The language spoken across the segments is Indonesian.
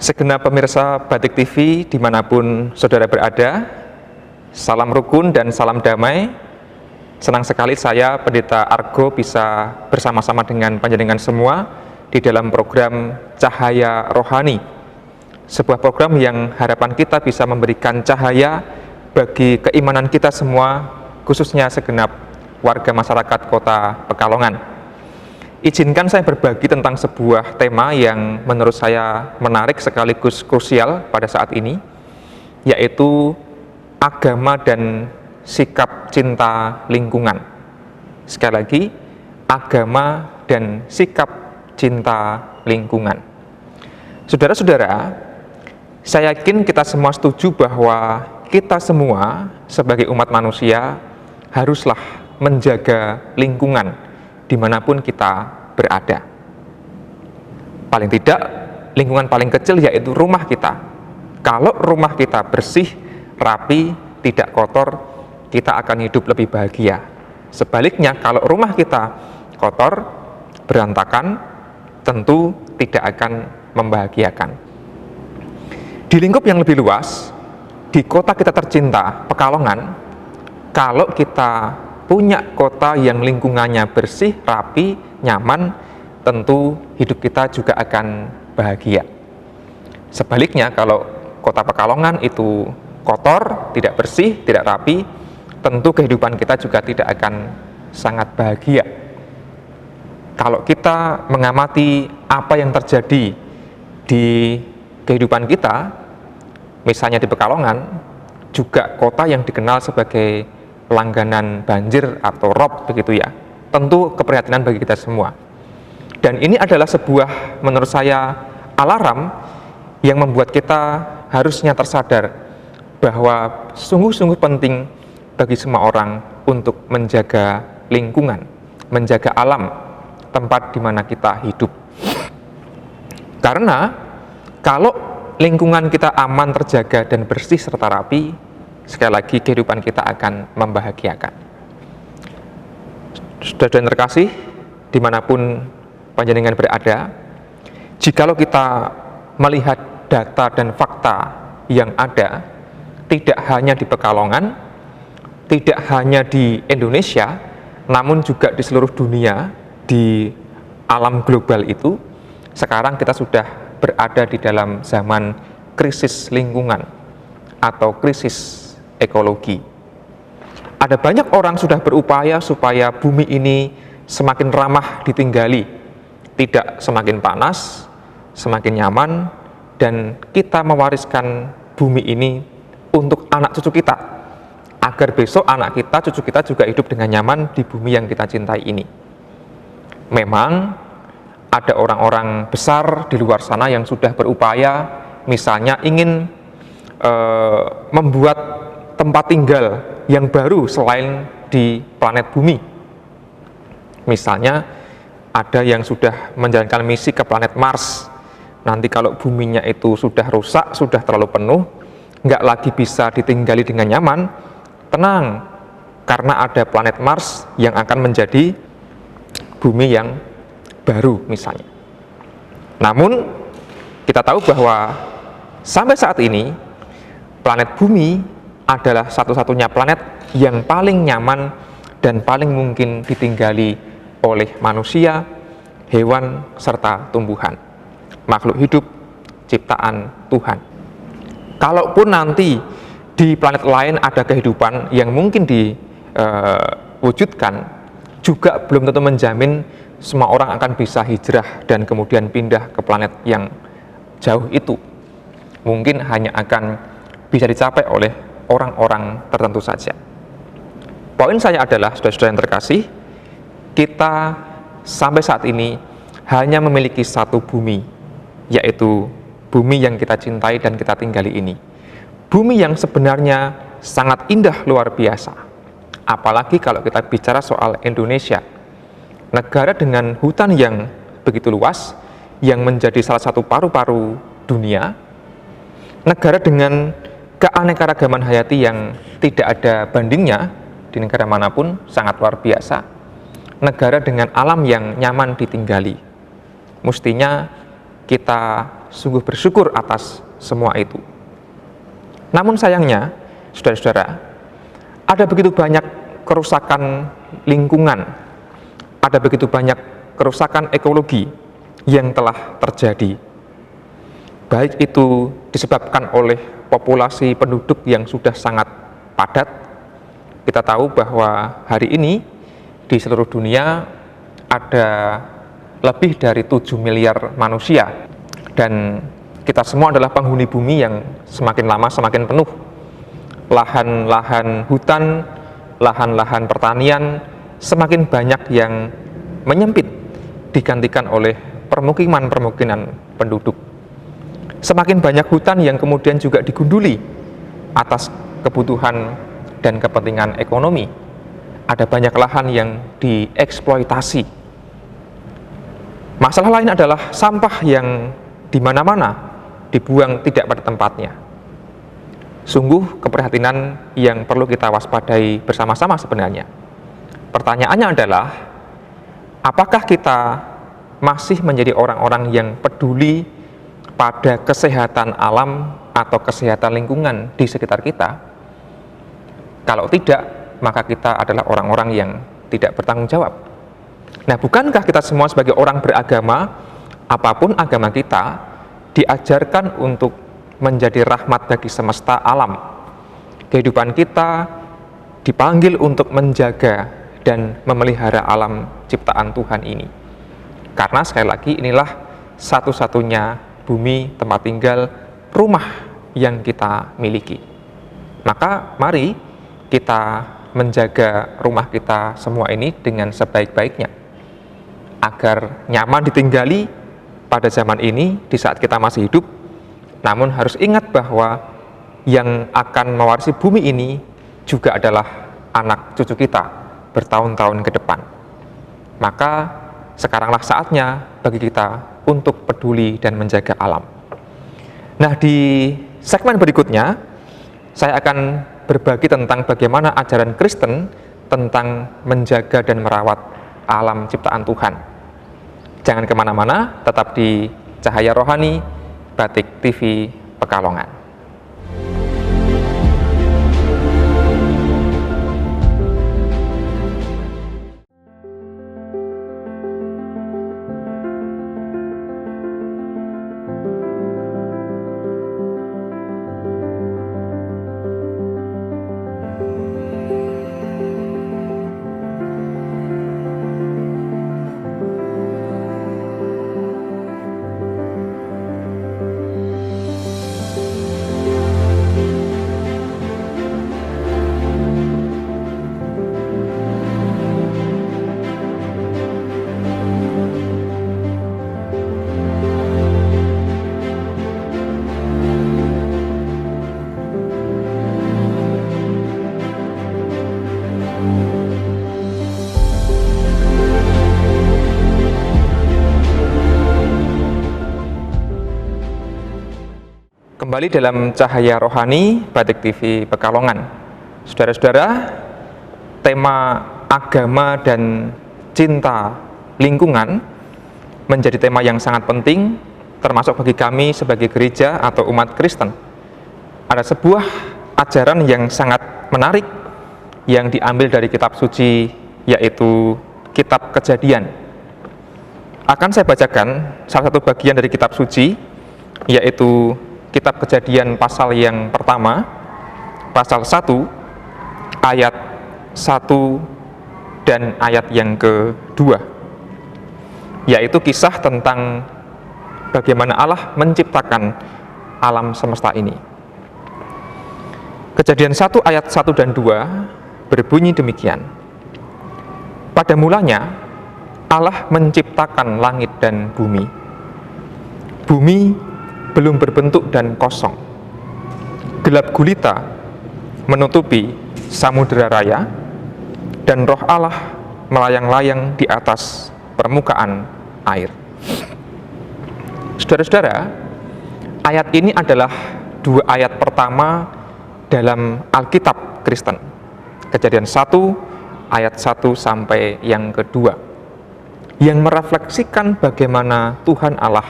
Segenap pemirsa Batik TV dimanapun saudara berada, salam rukun dan salam damai. Senang sekali saya, Pendeta Argo, bisa bersama-sama dengan panjenengan semua di dalam program Cahaya Rohani. Sebuah program yang harapan kita bisa memberikan cahaya bagi keimanan kita semua, khususnya segenap warga masyarakat Kota Pekalongan. Izinkan saya berbagi tentang sebuah tema yang menurut saya menarik sekaligus krusial pada saat ini, yaitu agama dan sikap cinta lingkungan. Sekali lagi, agama dan sikap cinta lingkungan. Saudara-saudara, saya yakin kita semua setuju bahwa kita semua sebagai umat manusia haruslah menjaga lingkungan dimanapun kita berada. Paling tidak, lingkungan paling kecil yaitu rumah kita. Kalau rumah kita bersih, rapi, tidak kotor, kita akan hidup lebih bahagia. Sebaliknya, kalau rumah kita kotor, berantakan, tentu tidak akan membahagiakan. Di lingkup yang lebih luas, di kota kita tercinta, Pekalongan, kalau kita punya kota yang lingkungannya bersih, rapi, nyaman, tentu hidup kita juga akan bahagia. Sebaliknya, kalau kota Pekalongan itu kotor, tidak bersih, tidak rapi, tentu kehidupan kita juga tidak akan sangat bahagia. Kalau kita mengamati apa yang terjadi di kehidupan kita, misalnya di Pekalongan, juga kota yang dikenal sebagai langganan banjir atau rob, begitu ya, tentu keprihatinan bagi kita semua. Dan ini adalah sebuah, menurut saya, alarm yang membuat kita harusnya tersadar bahwa sungguh-sungguh penting bagi semua orang untuk menjaga lingkungan, menjaga alam tempat di mana kita hidup. Karena kalau lingkungan kita aman, terjaga, dan bersih serta rapi, sekali lagi kehidupan kita akan membahagiakan. Saudara yang terkasih, dimanapun panjenengan berada, jikalau kita melihat data dan fakta yang ada, tidak hanya di Pekalongan, tidak hanya di Indonesia, namun juga di seluruh dunia, di alam global itu, sekarang kita sudah berada di dalam zaman krisis lingkungan atau krisis ekologi. Ada banyak orang sudah berupaya supaya bumi ini semakin ramah ditinggali, tidak semakin panas, semakin nyaman, dan kita mewariskan bumi ini untuk anak cucu kita, agar besok anak kita, cucu kita juga hidup dengan nyaman di bumi yang kita cintai ini. Memang ada orang-orang besar di luar sana yang sudah berupaya, misalnya ingin membuat tempat tinggal yang baru selain di planet bumi. Misalnya ada yang sudah menjalankan misi ke planet Mars. Nanti kalau buminya itu sudah rusak, sudah terlalu penuh, nggak lagi bisa ditinggali dengan nyaman, tenang, karena ada planet Mars yang akan menjadi bumi yang baru misalnya. Namun kita tahu bahwa sampai saat ini planet bumi adalah satu-satunya planet yang paling nyaman dan paling mungkin ditinggali oleh manusia, hewan, serta tumbuhan, makhluk hidup ciptaan Tuhan. Kalaupun nanti di planet lain ada kehidupan yang mungkin diwujudkan, juga belum tentu menjamin semua orang akan bisa hijrah dan kemudian pindah ke planet yang jauh itu. Mungkin hanya akan bisa dicapai oleh orang-orang tertentu saja. Poin saya adalah, saudara-saudara yang terkasih, kita sampai saat ini hanya memiliki satu bumi, yaitu bumi yang kita cintai dan kita tinggali ini. Bumi yang sebenarnya sangat indah luar biasa. Apalagi kalau kita bicara soal Indonesia, negara dengan hutan yang begitu luas, yang menjadi salah satu paru-paru dunia, negara dengan keanekaragaman hayati yang tidak ada bandingnya di negara manapun, sangat luar biasa. Negara dengan alam yang nyaman ditinggali. Mestinya kita sungguh bersyukur atas semua itu. Namun sayangnya, saudara-saudara, ada begitu banyak kerusakan lingkungan, ada begitu banyak kerusakan ekologi yang telah terjadi. Baik itu disebabkan oleh populasi penduduk yang sudah sangat padat. Kita tahu bahwa hari ini di seluruh dunia ada lebih dari 7 miliar manusia, dan kita semua adalah penghuni bumi yang semakin lama semakin penuh. Lahan-lahan hutan, lahan-lahan pertanian semakin banyak yang menyempit, digantikan oleh permukiman-permukiman penduduk. Semakin banyak hutan yang kemudian juga digunduli atas kebutuhan dan kepentingan ekonomi. Ada banyak lahan yang dieksploitasi. Masalah lain adalah sampah yang di mana-mana dibuang tidak pada tempatnya. Sungguh keprihatinan yang perlu kita waspadai bersama-sama sebenarnya. Pertanyaannya adalah, apakah kita masih menjadi orang-orang yang peduli pada kesehatan alam atau kesehatan lingkungan di sekitar kita? Kalau tidak, maka kita adalah orang-orang yang tidak bertanggung jawab. Nah, bukankah kita semua sebagai orang beragama, apapun agama kita, diajarkan untuk menjadi rahmat bagi semesta alam? Kehidupan kita dipanggil untuk menjaga dan memelihara alam ciptaan Tuhan ini. Karena sekali lagi, inilah satu-satunya bumi tempat tinggal, rumah yang kita miliki. Maka mari kita menjaga rumah kita semua ini dengan sebaik-baiknya, agar nyaman ditinggali pada zaman ini di saat kita masih hidup. Namun harus ingat bahwa yang akan mewarisi bumi ini juga adalah anak cucu kita bertahun-tahun ke depan. Maka sekaranglah saatnya bagi kita untuk peduli dan menjaga alam. Nah, di segmen berikutnya saya akan berbagi tentang bagaimana ajaran Kristen tentang menjaga dan merawat alam ciptaan Tuhan. Jangan kemana-mana, tetap di Cahaya Rohani, Batik TV Pekalongan. Kembali dalam Cahaya Rohani, Batik TV Pekalongan. Saudara-saudara, tema agama dan cinta lingkungan menjadi tema yang sangat penting, termasuk bagi kami sebagai gereja atau umat Kristen. Ada sebuah ajaran yang sangat menarik yang diambil dari kitab suci, yaitu kitab Kejadian. Akan saya bacakan salah satu bagian dari kitab suci, yaitu kitab Kejadian pasal yang pertama, pasal 1, ayat 1 dan ayat yang kedua, yaitu kisah tentang bagaimana Allah menciptakan alam semesta ini. Kejadian 1 ayat 1 dan 2 berbunyi demikian. Pada mulanya Allah menciptakan langit dan bumi. Bumi belum berbentuk dan kosong. Gelap gulita menutupi samudera raya, dan roh Allah melayang-layang di atas permukaan air. Saudara-saudara, ayat ini adalah dua ayat pertama dalam Alkitab Kristen. Kejadian 1 ayat 1 sampai yang kedua, yang merefleksikan bagaimana Tuhan Allah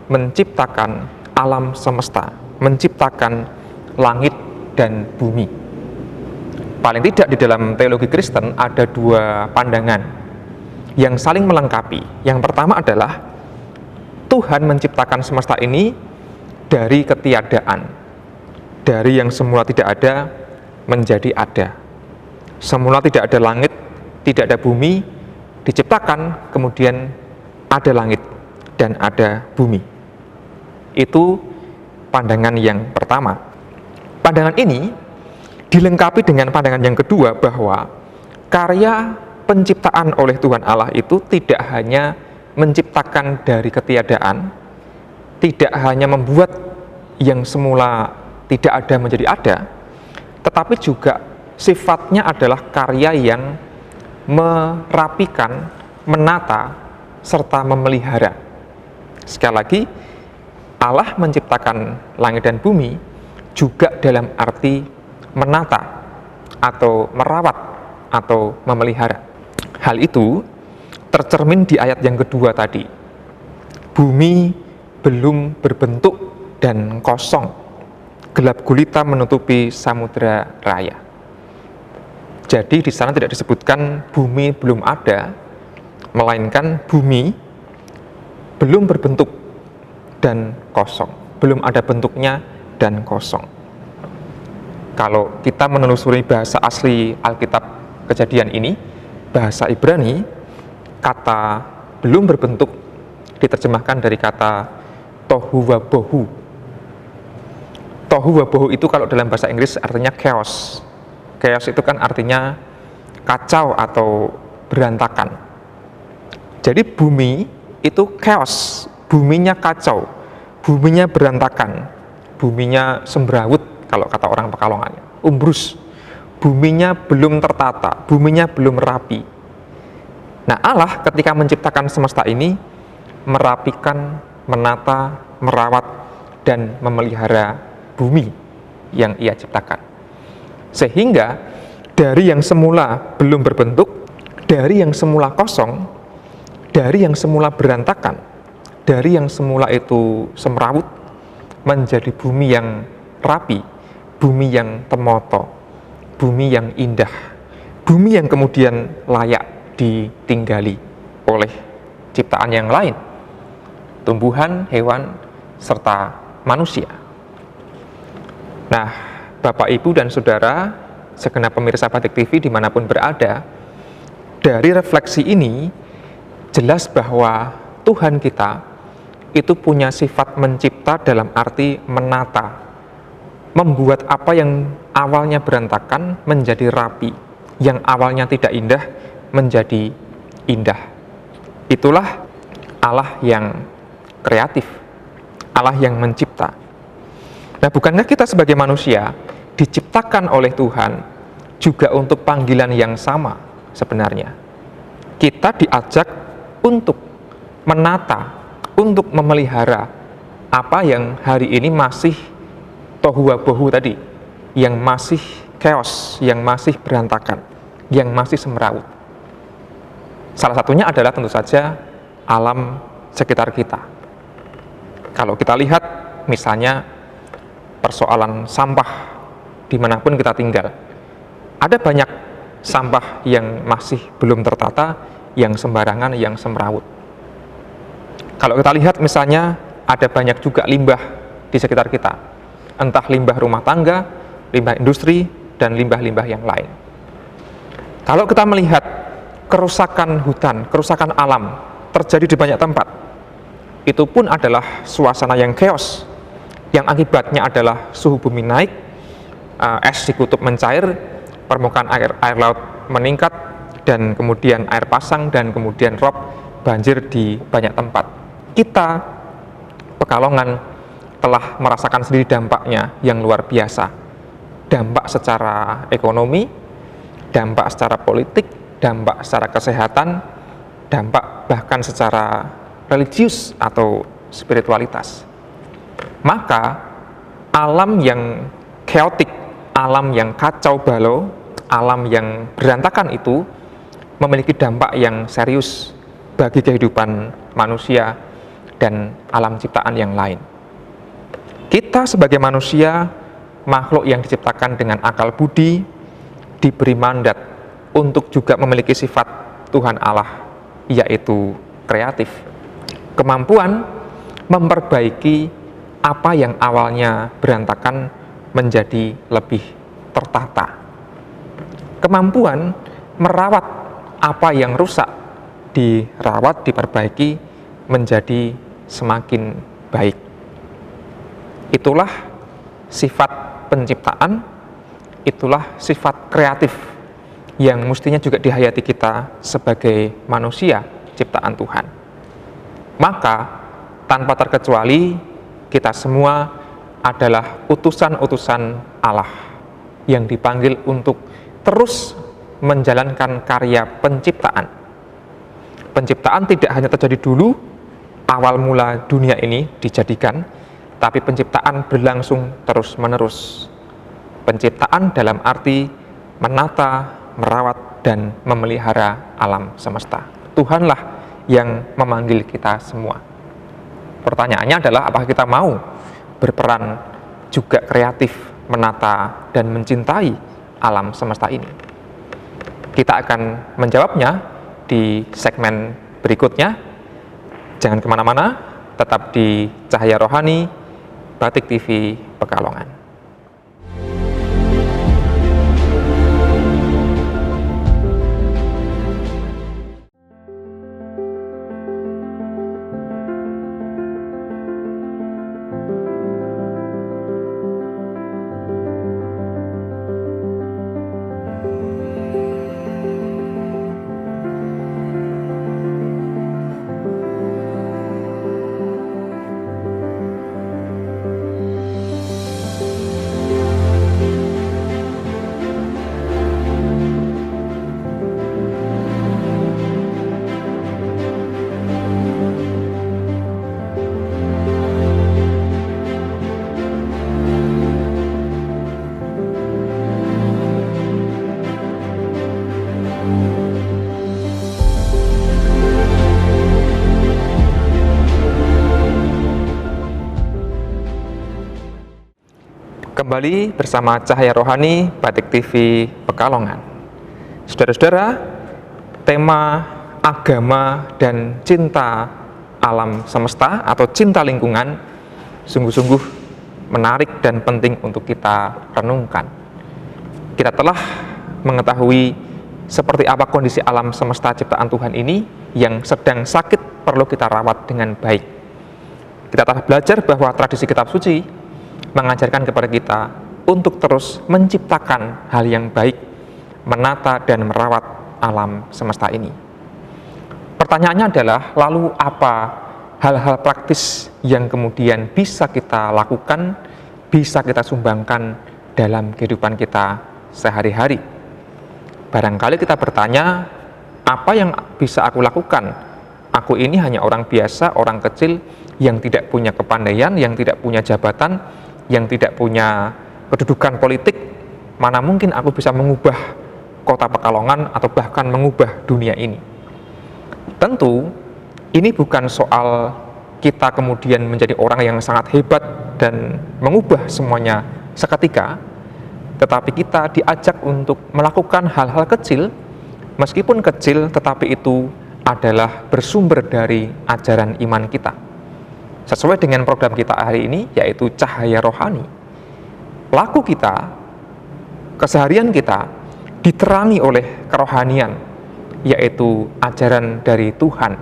menciptakan alam semesta, menciptakan langit dan bumi. Paling tidak di dalam teologi Kristen ada dua pandangan yang saling melengkapi. Yang pertama adalah Tuhan menciptakan semesta ini dari ketiadaan, dari yang semula tidak ada menjadi ada. Semula tidak ada langit, tidak ada bumi, diciptakan, kemudian ada langit dan ada bumi. Itu pandangan yang pertama. Pandangan ini dilengkapi dengan pandangan yang kedua, bahwa karya penciptaan oleh Tuhan Allah itu tidak hanya menciptakan dari ketiadaan, tidak hanya membuat yang semula tidak ada menjadi ada, tetapi juga sifatnya adalah karya yang merapikan, menata, serta memelihara. Sekali lagi, Allah menciptakan langit dan bumi juga dalam arti menata atau merawat atau memelihara. Hal itu tercermin di ayat yang kedua tadi. Bumi belum berbentuk dan kosong, gelap gulita menutupi samudra raya. Jadi di sana tidak disebutkan bumi belum ada, melainkan bumi belum berbentuk dan kosong, belum ada bentuknya dan kosong. Kalau kita menelusuri bahasa asli Alkitab Kejadian ini, bahasa Ibrani, kata belum berbentuk diterjemahkan dari kata tohu wabohu. Tohu wabohu itu kalau dalam bahasa Inggris artinya chaos. Chaos itu kan artinya kacau atau berantakan. Jadi bumi itu chaos, buminya kacau, buminya berantakan, buminya semberawut kalau kata orang Pekalongan, umbrus, buminya belum tertata, buminya belum rapi. Nah, Allah ketika menciptakan semesta ini merapikan, menata, merawat, dan memelihara bumi yang Ia ciptakan. Sehingga dari yang semula belum berbentuk, dari yang semula kosong, dari yang semula berantakan, dari yang semula itu semrawut, menjadi bumi yang rapi, bumi yang temoto, bumi yang indah, bumi yang kemudian layak ditinggali oleh ciptaan yang lain, tumbuhan, hewan, serta manusia. Nah, Bapak, Ibu, dan Saudara, segenap pemirsa Batik TV dimanapun berada, dari refleksi ini jelas bahwa Tuhan kita itu punya sifat mencipta dalam arti menata, membuat apa yang awalnya berantakan menjadi rapi, yang awalnya tidak indah menjadi indah. Itulah Allah yang kreatif, Allah yang mencipta. Nah, bukankah kita sebagai manusia diciptakan oleh Tuhan juga untuk panggilan yang sama sebenarnya? Kita diajak untuk menata, untuk memelihara apa yang hari ini masih tohu wabohu tadi, yang masih chaos, yang masih berantakan, yang masih semrawut. Salah satunya adalah tentu saja alam sekitar kita. Kalau kita lihat misalnya persoalan sampah dimanapun kita tinggal, ada banyak sampah yang masih belum tertata, yang sembarangan, yang semrawut. Kalau kita lihat misalnya ada banyak juga limbah di sekitar kita, entah limbah rumah tangga, limbah industri, dan limbah-limbah yang lain. Kalau kita melihat kerusakan hutan, kerusakan alam terjadi di banyak tempat, itu pun adalah suasana yang chaos, yang akibatnya adalah suhu bumi naik, es di kutub mencair, permukaan air laut meningkat, dan kemudian air pasang, dan kemudian rob, banjir di banyak tempat. Kita, Pekalongan, telah merasakan sendiri dampaknya yang luar biasa. Dampak secara ekonomi, dampak secara politik, dampak secara kesehatan, dampak bahkan secara religius atau spiritualitas. Maka alam yang chaotic, alam yang kacau balau, alam yang berantakan itu memiliki dampak yang serius bagi kehidupan manusia dan alam ciptaan yang lain. Kita sebagai manusia, makhluk yang diciptakan dengan akal budi, diberi mandat untuk juga memiliki sifat Tuhan Allah, yaitu kreatif. Kemampuan memperbaiki apa yang awalnya berantakan menjadi lebih tertata. Kemampuan merawat apa yang rusak, dirawat, diperbaiki menjadi semakin baik. Itulah sifat penciptaan, itulah sifat kreatif yang mestinya juga dihayati kita sebagai manusia ciptaan Tuhan. Maka tanpa terkecuali kita semua adalah utusan-utusan Allah yang dipanggil untuk terus menjalankan karya penciptaan. Penciptaan tidak hanya terjadi dulu, awal mula dunia ini dijadikan, tapi penciptaan berlangsung terus-menerus. Penciptaan dalam arti menata, merawat, dan memelihara alam semesta. Tuhanlah yang memanggil kita semua. Pertanyaannya adalah apakah kita mau berperan juga kreatif, menata, dan mencintai alam semesta ini? Kita akan menjawabnya di segmen berikutnya. Jangan kemana-mana, tetap di Cahaya Rohani, Batik TV Pekalongan. Kembali bersama Cahaya Rohani, Batik TV Pekalongan. Saudara-saudara, tema agama dan cinta alam semesta atau cinta lingkungan sungguh-sungguh menarik dan penting untuk kita renungkan. Kita telah mengetahui seperti apa kondisi alam semesta ciptaan Tuhan ini yang sedang sakit perlu kita rawat dengan baik. Kita telah belajar bahwa tradisi kitab suci mengajarkan kepada kita untuk terus menciptakan hal yang baik, menata dan merawat alam semesta ini. Pertanyaannya adalah, lalu apa hal-hal praktis yang kemudian bisa kita lakukan, bisa kita sumbangkan dalam kehidupan kita sehari-hari? Barangkali kita bertanya, apa yang bisa aku lakukan? Aku ini hanya orang biasa, orang kecil yang tidak punya kepandaian, yang tidak punya jabatan, yang tidak punya kedudukan politik, mana mungkin aku bisa mengubah kota Pekalongan atau bahkan mengubah dunia ini. Tentu, ini bukan soal kita kemudian menjadi orang yang sangat hebat dan mengubah semuanya seketika, tetapi kita diajak untuk melakukan hal-hal kecil, meskipun kecil, tetapi itu adalah bersumber dari ajaran iman kita. Sesuai dengan program kita hari ini, yaitu Cahaya Rohani. Laku kita, keseharian kita, diterangi oleh kerohanian, yaitu ajaran dari Tuhan,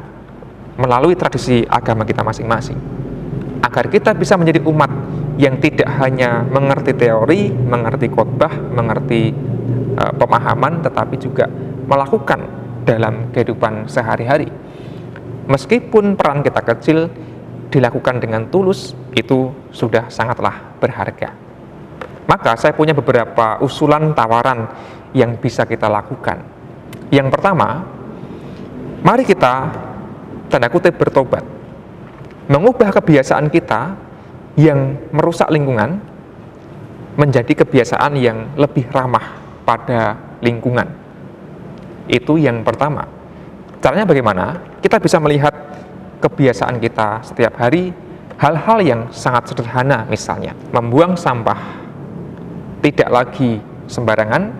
melalui tradisi agama kita masing-masing. Agar kita bisa menjadi umat yang tidak hanya mengerti teori, mengerti khotbah, mengerti pemahaman, tetapi juga melakukan dalam kehidupan sehari-hari. Meskipun peran kita kecil, dilakukan dengan tulus, itu sudah sangatlah berharga. Maka saya punya beberapa usulan tawaran yang bisa kita lakukan. Yang pertama, mari kita tanda kutip bertobat, mengubah kebiasaan kita yang merusak lingkungan menjadi kebiasaan yang lebih ramah pada lingkungan. Itu yang pertama. Caranya bagaimana? Kita bisa melihat kebiasaan kita setiap hari hal-hal yang sangat sederhana, misalnya membuang sampah tidak lagi sembarangan,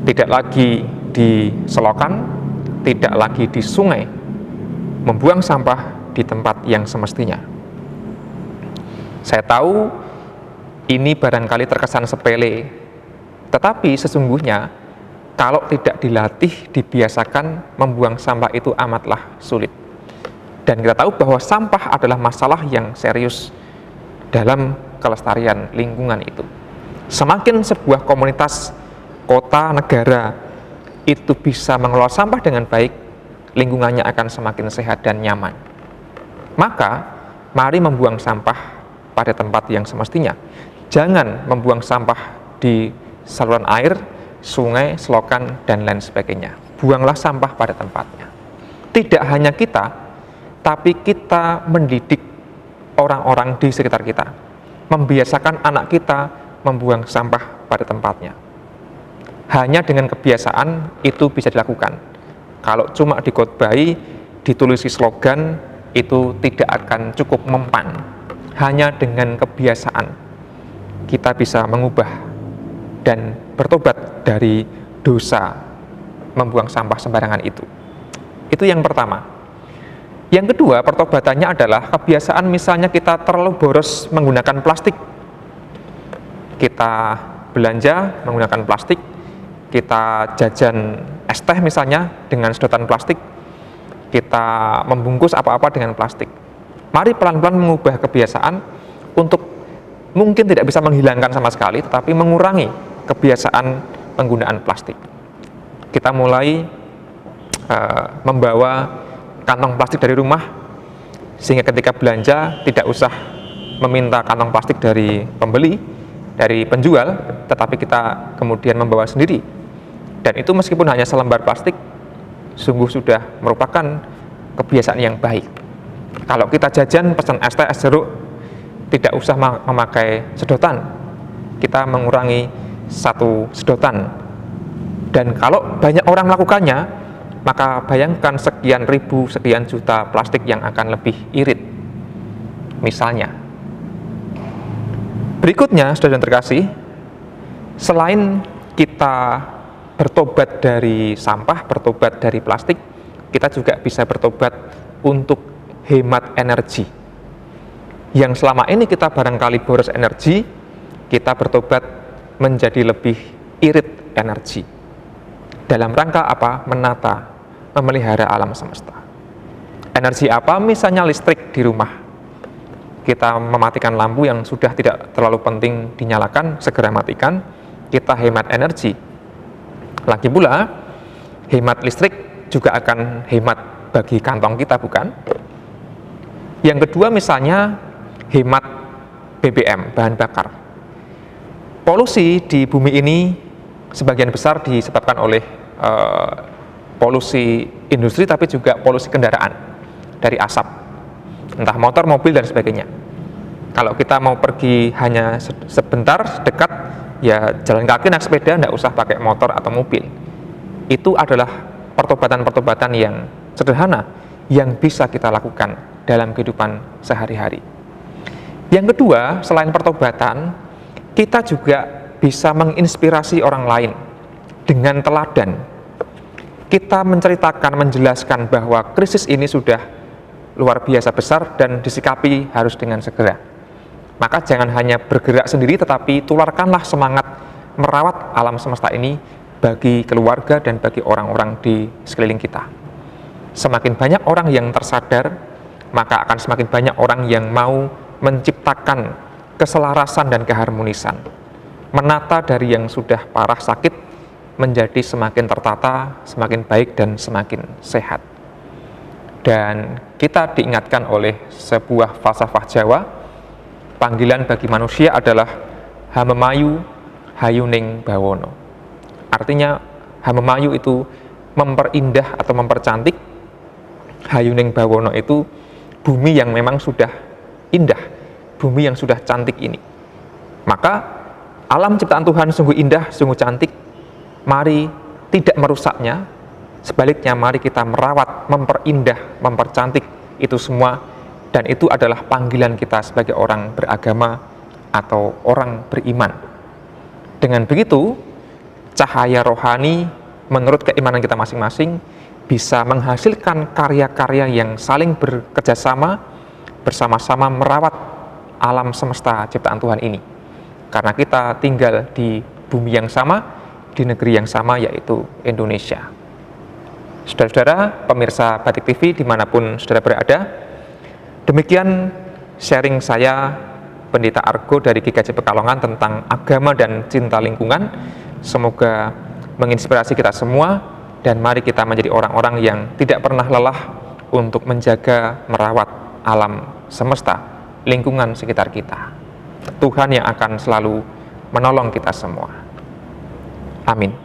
tidak lagi di selokan, tidak lagi di sungai, membuang sampah di tempat yang semestinya. Saya tahu ini barangkali terkesan sepele, tetapi sesungguhnya kalau tidak dilatih, dibiasakan, membuang sampah itu amatlah sulit. Dan kita tahu bahwa sampah adalah masalah yang serius dalam kelestarian lingkungan itu. Semakin sebuah komunitas, kota, negara itu bisa mengelola sampah dengan baik, lingkungannya akan semakin sehat dan nyaman. Maka, mari membuang sampah pada tempat yang semestinya. Jangan membuang sampah di saluran air, sungai, selokan, dan lain sebagainya. Buanglah sampah pada tempatnya. Tidak hanya kita, tapi kita mendidik orang-orang di sekitar kita, membiasakan anak kita membuang sampah pada tempatnya. Hanya dengan kebiasaan itu bisa dilakukan. Kalau cuma dikhotbahi, ditulisi slogan, itu tidak akan cukup mempan. Hanya dengan kebiasaan kita bisa mengubah dan bertobat dari dosa membuang sampah sembarangan itu. Itu yang pertama. Yang kedua, pertobatannya adalah kebiasaan misalnya kita terlalu boros menggunakan plastik. Kita belanja menggunakan plastik, kita jajan es teh misalnya dengan sedotan plastik, kita membungkus apa-apa dengan plastik. Mari pelan-pelan mengubah kebiasaan untuk mungkin tidak bisa menghilangkan sama sekali, tetapi mengurangi kebiasaan penggunaan plastik. Kita mulai membawa kantong plastik dari rumah, sehingga ketika belanja tidak usah meminta kantong plastik dari pembeli, dari penjual, tetapi kita kemudian membawa sendiri. Dan itu meskipun hanya selembar plastik, sungguh sudah merupakan kebiasaan yang baik. Kalau kita jajan pesan es teh, es jeruk, tidak usah memakai sedotan, kita mengurangi satu sedotan. Dan kalau banyak orang melakukannya, maka bayangkan sekian ribu, sekian juta plastik yang akan lebih irit. Misalnya. Berikutnya, saudara yang terkasih, selain kita bertobat dari sampah, bertobat dari plastik, kita juga bisa bertobat untuk hemat energi. Yang selama ini kita barangkali boros energi, kita bertobat menjadi lebih irit energi. Dalam rangka apa? Menata, memelihara alam semesta. Energi apa? Misalnya listrik di rumah. Kita mematikan lampu yang sudah tidak terlalu penting dinyalakan, segera matikan, kita hemat energi. Lagi pula, hemat listrik juga akan hemat bagi kantong kita, bukan? Yang kedua misalnya, hemat BBM, bahan bakar. Polusi di bumi ini sebagian besar disebabkan oleh polusi industri, tapi juga polusi kendaraan dari asap, entah motor, mobil, dan sebagainya. Kalau kita mau pergi hanya sebentar, dekat, ya jalan kaki, naik sepeda, tidak usah pakai motor atau mobil. Itu adalah pertobatan-pertobatan yang sederhana yang bisa kita lakukan dalam kehidupan sehari-hari. Yang kedua, selain pertobatan, kita juga bisa menginspirasi orang lain dengan teladan. Kita menceritakan, menjelaskan bahwa krisis ini sudah luar biasa besar dan disikapi harus dengan segera. Maka jangan hanya bergerak sendiri, tetapi tularkanlah semangat merawat alam semesta ini bagi keluarga dan bagi orang-orang di sekeliling kita. Semakin banyak orang yang tersadar, maka akan semakin banyak orang yang mau menciptakan keselarasan dan keharmonisan. Menata dari yang sudah parah sakit menjadi semakin tertata, semakin baik, dan semakin sehat. Dan kita diingatkan oleh sebuah falsafah Jawa, panggilan bagi manusia adalah hamemayu hayuning bawono. Artinya hamemayu itu memperindah atau mempercantik, hayuning bawono itu bumi yang memang sudah indah, bumi yang sudah cantik ini. Maka alam ciptaan Tuhan sungguh indah, sungguh cantik. Mari tidak merusaknya, sebaliknya mari kita merawat, memperindah, mempercantik itu semua, dan itu adalah panggilan kita sebagai orang beragama atau orang beriman. Dengan begitu, cahaya rohani menurut keimanan kita masing-masing bisa menghasilkan karya-karya yang saling bekerja sama, bersama-sama merawat alam semesta ciptaan Tuhan ini. Karena kita tinggal di bumi yang sama, di negeri yang sama, yaitu Indonesia. Saudara-saudara, pemirsa Batik TV dimanapun saudara berada, demikian sharing saya, Pendeta Argo dari GKJ Pekalongan, tentang agama dan cinta lingkungan. Semoga menginspirasi kita semua, dan mari kita menjadi orang-orang yang tidak pernah lelah untuk menjaga, merawat alam semesta, lingkungan sekitar kita. Tuhan yang akan selalu menolong kita semua. Amin.